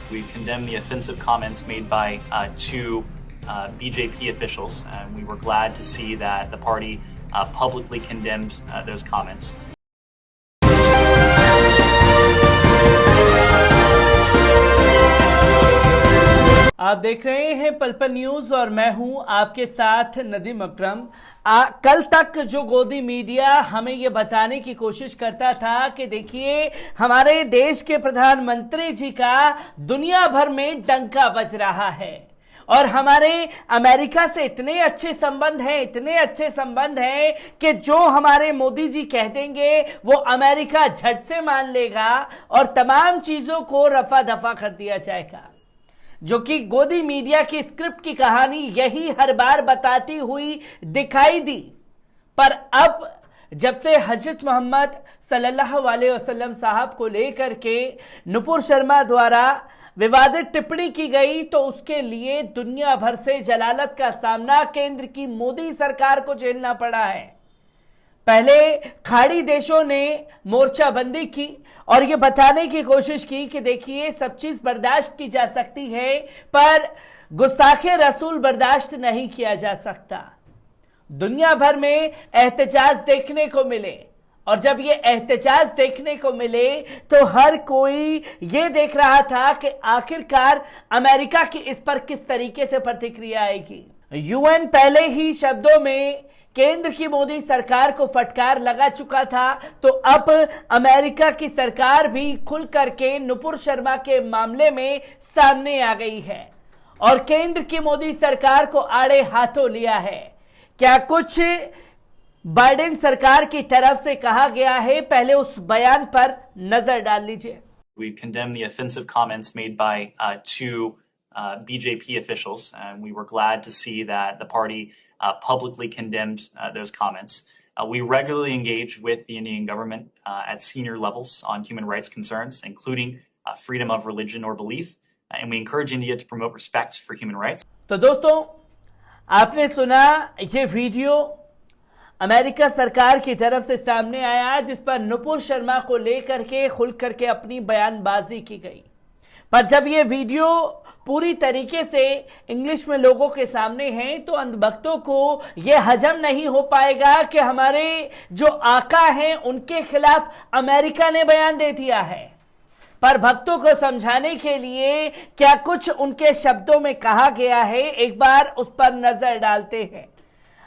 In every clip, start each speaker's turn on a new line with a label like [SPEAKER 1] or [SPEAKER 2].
[SPEAKER 1] We condemn the offensive comments made by two BJP officials, and we were glad to see that the party publicly condemned those comments.
[SPEAKER 2] आप देख रहे हैं पल पल news और मैं हूं आपके साथ नदीम अकरम। कल तक जो गोदी मीडिया हमें ये बताने की कोशिश करता था कि देखिए हमारे देश के प्रधानमंत्री जी का दुनिया भर में डंका बज रहा है और हमारे अमेरिका से इतने अच्छे संबंध हैं कि जो हमारे मोदी जी कह देंगे वो अमेरिका झट से मान लेगा और तमाम चीजों को रफा दफा कर दिया जाएगा। जो कि गोदी मीडिया की स्क्रिप्ट की कहानी यही हर बार बताती हुई दिखाई दी, पर अब जब से हजरत मोहम्मद सल्लल्लाहु अलैहि वसल्लम साहब को लेकर के नुपुर शर्मा द्वारा विवादित टिप्पणी की गई तो उसके लिए दुनिया भर से जलालत का सामना केंद्र की मोदी सरकार को झेलना पड़ा है। पहले खाड़ी देशों ने मोर्चाबंदी की और ये बताने की कोशिश की कि देखिए सब चीज बर्दाश्त की जा सकती है, पर गुस्ताखे रसूल बर्दाश्त नहीं किया जा सकता। दुनिया भर में एहतजाज देखने को मिले और जब ये एहतजाज देखने को मिले तो हर कोई ये देख रहा था कि आखिरकार अमेरिका की इस पर किस तरीके से प्रतिक्रिया आएगी। यूएन पहले ही शब्दों में केंद्र की मोदी सरकार को फटकार लगा चुका था, तो अब अमेरिका की सरकार भी खुल करके नुपुर शर्मा के मामले में सामने आ गई है और केंद्र की मोदी सरकार को आड़े हाथों लिया है। क्या कुछ बाइडेन सरकार की तरफ से कहा गया है, पहले उस बयान पर नजर डाल लीजिए।
[SPEAKER 1] We condemn the offensive comments made by two BJP officials, and we were glad to see that the party publicly condemned those comments. We regularly engage with the Indian government at senior levels on human rights concerns, including freedom of religion or belief, and we encourage India to promote respect for human rights.
[SPEAKER 2] तो दोस्तों आपने सुना ये video America सरकार की तरफ से सामने आया जिस पर नुपुर शर्मा को लेकर के खुल करके अपनी बयानबाजी की गई, पर जब ये वीडियो पूरी तरीके से इंग्लिश में लोगों के सामने है तो अंधभक्तों को यह हजम नहीं हो पाएगा कि हमारे जो आका हैं उनके खिलाफ अमेरिका ने बयान दे दिया है। पर भक्तों को समझाने के लिए क्या कुछ उनके शब्दों में कहा गया है, एक बार उस पर नजर डालते हैं।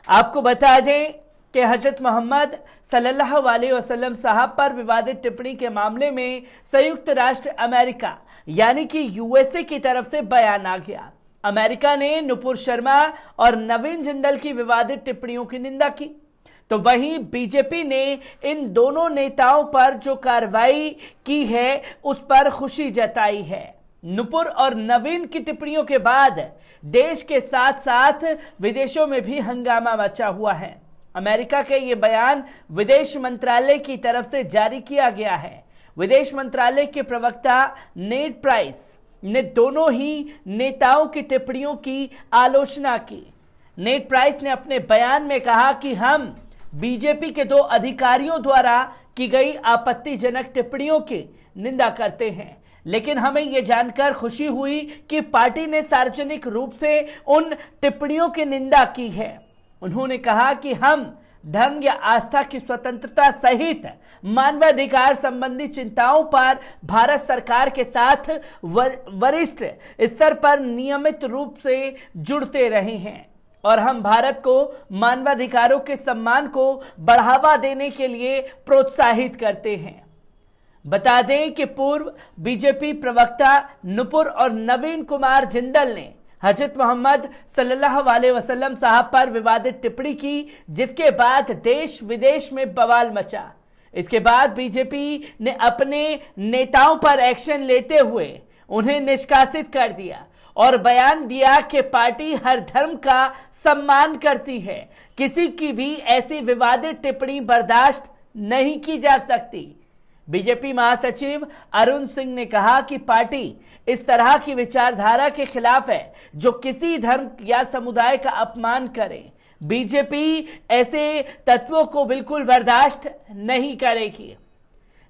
[SPEAKER 2] आपको बता दें कि हजरत मोहम्मद सल्लल्लाहु अलैहि वसल्लम साहब पर विवादित टिप्पणी के मामले में संयुक्त राष्ट्र अमेरिका यानी कि यूएसए की तरफ से बयान आ गया। अमेरिका ने नुपुर शर्मा और नवीन जिंदल की विवादित टिप्पणियों की निंदा की, तो वहीं बीजेपी ने इन दोनों नेताओं पर जो कार्रवाई की है उस पर खुशी जताई है। नुपुर और नवीन की टिप्पणियों के बाद देश के साथ साथ विदेशों में भी हंगामा मचा हुआ है। अमेरिका के ये बयान विदेश मंत्रालय की तरफ से जारी किया गया है। विदेश मंत्रालय के प्रवक्ता नेड प्राइस ने दोनों ही नेताओं की टिप्पणियों की आलोचना की। नेड प्राइस ने अपने बयान में कहा कि हम बीजेपी के 2 अधिकारियों द्वारा की गई आपत्तिजनक टिप्पणियों की निंदा करते हैं, लेकिन हमें यह जानकर खुशी हुई कि पार्टी ने सार्वजनिक रूप से उन टिप्पणियों की निंदा की है। उन्होंने कहा कि हम धर्म या आस्था की स्वतंत्रता सहित मानवाधिकार संबंधी चिंताओं पर भारत सरकार के साथ वरिष्ठ स्तर पर नियमित रूप से जुड़ते रहे हैं और हम भारत को मानवाधिकारों के सम्मान को बढ़ावा देने के लिए प्रोत्साहित करते हैं। बता दें कि पूर्व बीजेपी प्रवक्ता नुपुर और नवीन कुमार जिंदल ने हजरत मोहम्मद सल्लल्लाहु अलैहि वसल्लम साहब पर विवादित टिप्पणी की, जिसके बाद देश विदेश में बवाल मचा। इसके बाद बीजेपी ने अपने नेताओं पर एक्शन लेते हुए उन्हें निष्कासित कर दिया और बयान दिया कि पार्टी हर धर्म का सम्मान करती है, किसी की भी ऐसी विवादित टिप्पणी बर्दाश्त नहीं की जा सकती। बीजेपी महासचिव अरुण सिंह ने कहा कि पार्टी इस तरह की विचारधारा के खिलाफ है जो किसी धर्म या समुदाय का अपमान करे। बीजेपी ऐसे तत्वों को बिल्कुल बर्दाश्त नहीं करेगी।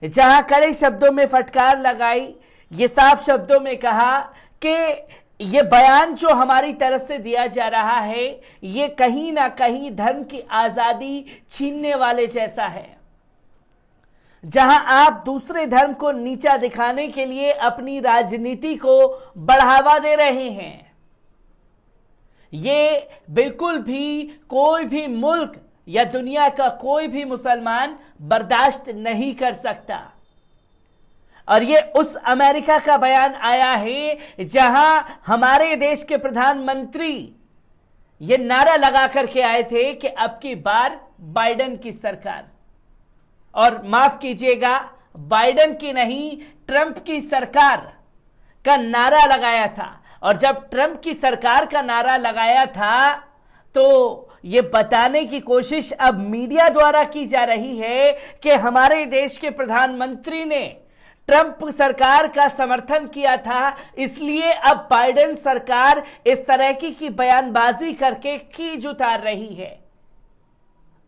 [SPEAKER 2] जहां कड़े शब्दों में फटकार लगाई ये साफ शब्दों में कहा कि ये बयान जो हमारी तरफ से दिया जा रहा है ये कहीं ना कहीं धर्म की आजादी छीनने वाले जैसा है, जहां आप दूसरे धर्म को नीचा दिखाने के लिए अपनी राजनीति को बढ़ावा दे रहे हैं। ये बिल्कुल भी कोई भी मुल्क या दुनिया का कोई भी मुसलमान बर्दाश्त नहीं कर सकता। और ये उस अमेरिका का बयान आया है जहां हमारे देश के प्रधानमंत्री ये नारा लगा करके आए थे कि अब की बार बाइडेन की सरकार, और माफ कीजिएगा बाइडेन की नहीं ट्रंप की सरकार का नारा लगाया था। और जब ट्रंप की सरकार का नारा लगाया था तो ये बताने की कोशिश अब मीडिया द्वारा की जा रही है कि हमारे देश के प्रधानमंत्री ने ट्रंप सरकार का समर्थन किया था, इसलिए अब बाइडेन सरकार इस तरह की बयानबाजी करके खींच उतार रही है।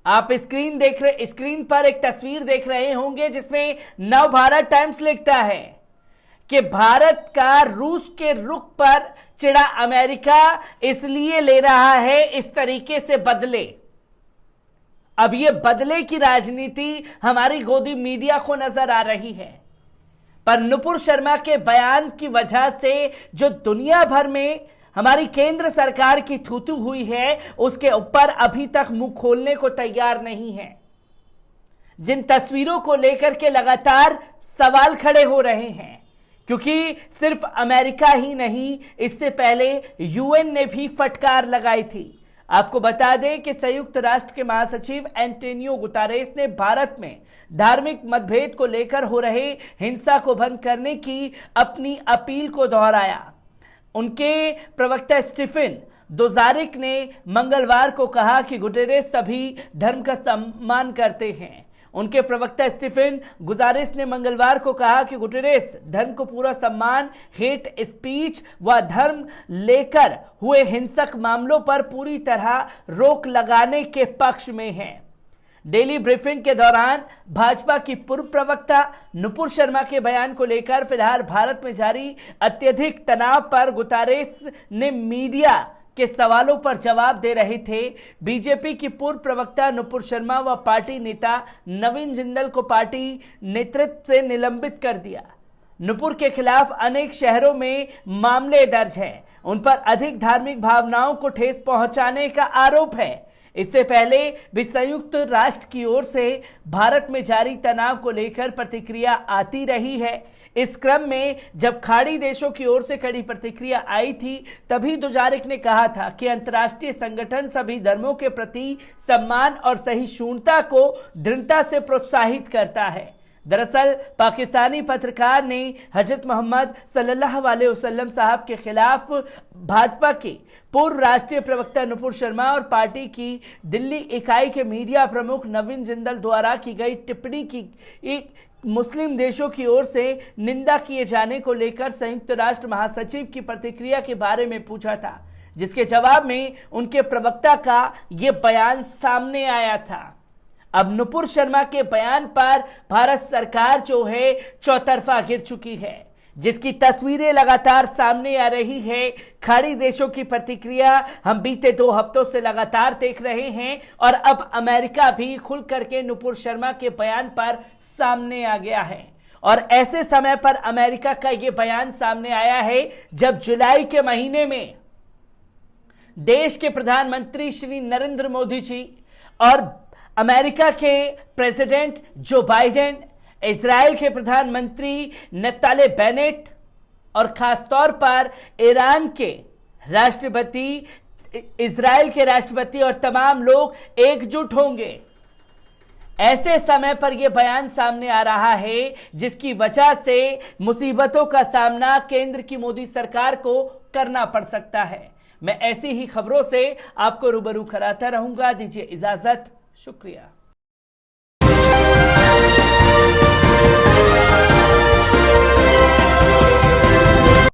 [SPEAKER 2] आप स्क्रीन पर एक तस्वीर देख रहे होंगे जिसमें नव भारत टाइम्स लिखता है कि भारत का रूस के रुख पर चिढ़ा अमेरिका इसलिए ले रहा है इस तरीके से बदले। अब ये बदले की राजनीति हमारी गोदी मीडिया को नजर आ रही है, पर नुपुर शर्मा के बयान की वजह से जो दुनिया भर में हमारी केंद्र सरकार की थूथू हुई है उसके ऊपर अभी तक मुंह खोलने को तैयार नहीं है। जिन तस्वीरों को लेकर के लगातार सवाल खड़े हो रहे हैं, क्योंकि सिर्फ अमेरिका ही नहीं, इससे पहले यूएन ने भी फटकार लगाई थी। आपको बता दें कि संयुक्त राष्ट्र के महासचिव एंटोनियो गुतेरेस ने भारत में धार्मिक मतभेद को लेकर हो रहे हिंसा को बंद करने की अपनी अपील को दोहराया। उनके प्रवक्ता स्टीफन दुजारिक ने मंगलवार को कहा कि गुतेरेस सभी धर्म का सम्मान करते हैं। उनके प्रवक्ता स्टीफन गुजारिस ने मंगलवार को कहा कि गुटेरेस धर्म को पूरा सम्मान, हेट स्पीच व धर्म लेकर हुए हिंसक मामलों पर पूरी तरह रोक लगाने के पक्ष में हैं। डेली ब्रीफिंग के दौरान भाजपा की पूर्व प्रवक्ता नुपुर शर्मा के बयान को लेकर फिलहाल भारत में जारी अत्यधिक तनाव पर गुतेरेस ने मीडिया के सवालों पर जवाब दे रहे थे। बीजेपी की पूर्व प्रवक्ता नुपुर शर्मा व पार्टी नेता नवीन जिंदल को पार्टी नेतृत्व से निलंबित कर दिया। नुपुर के खिलाफ अनेक शहरों में मामले दर्ज हैं। उन पर अधिक धार्मिक भावनाओं को ठेस पहुंचाने का आरोप है। इससे पहले भी संयुक्त राष्ट्र की ओर से भारत में जारी तनाव को लेकर प्रतिक्रिया आती रही है। इस क्रम में जब खाड़ी देशों की ओर से कड़ी प्रतिक्रिया आई थी, तभी दुजारिक ने कहा था कि अंतर्राष्ट्रीय संगठन सभी धर्मों के प्रति सम्मान और सहिष्णुता को दृढ़ता से प्रोत्साहित करता है। दरअसल पाकिस्तानी पत्रकार ने हजरत मोहम्मद सल्लल्लाहु अलैहि वसल्लम साहब के खिलाफ भाजपा के पूर्व राष्ट्रीय प्रवक्ता नुपुर शर्मा और पार्टी की दिल्ली इकाई के मीडिया प्रमुख नवीन जिंदल द्वारा की गई टिप्पणी की एक मुस्लिम देशों की ओर से निंदा किए जाने को लेकर संयुक्त राष्ट्र महासचिव की प्रतिक्रिया के बारे में पूछा था, जिसके जवाब में उनके प्रवक्ता का ये बयान सामने आया था। अब नुपुर शर्मा के बयान पर भारत सरकार जो है चौतरफा गिर चुकी है, जिसकी तस्वीरें लगातार सामने आ रही है। खाड़ी देशों की प्रतिक्रिया हम बीते 2 हफ्तों से लगातार देख रहे हैं और अब अमेरिका भी खुल करके नुपुर शर्मा के बयान पर सामने आ गया है। और ऐसे समय पर अमेरिका का यह बयान सामने आया है जब जुलाई के महीने में देश के प्रधानमंत्री श्री नरेंद्र मोदी जी और अमेरिका के प्रेसिडेंट जो बाइडेन, इजराइल के प्रधानमंत्री नेफ्ताली बेनेट और खासतौर पर ईरान के राष्ट्रपति, इजराइल के राष्ट्रपति और तमाम लोग एकजुट होंगे। ऐसे समय पर यह बयान सामने आ रहा है जिसकी वजह से मुसीबतों का सामना केंद्र की मोदी सरकार को करना पड़ सकता है। मैं ऐसी ही खबरों से आपको रूबरू कराता रहूंगा। दीजिए इजाजत, शुक्रिया।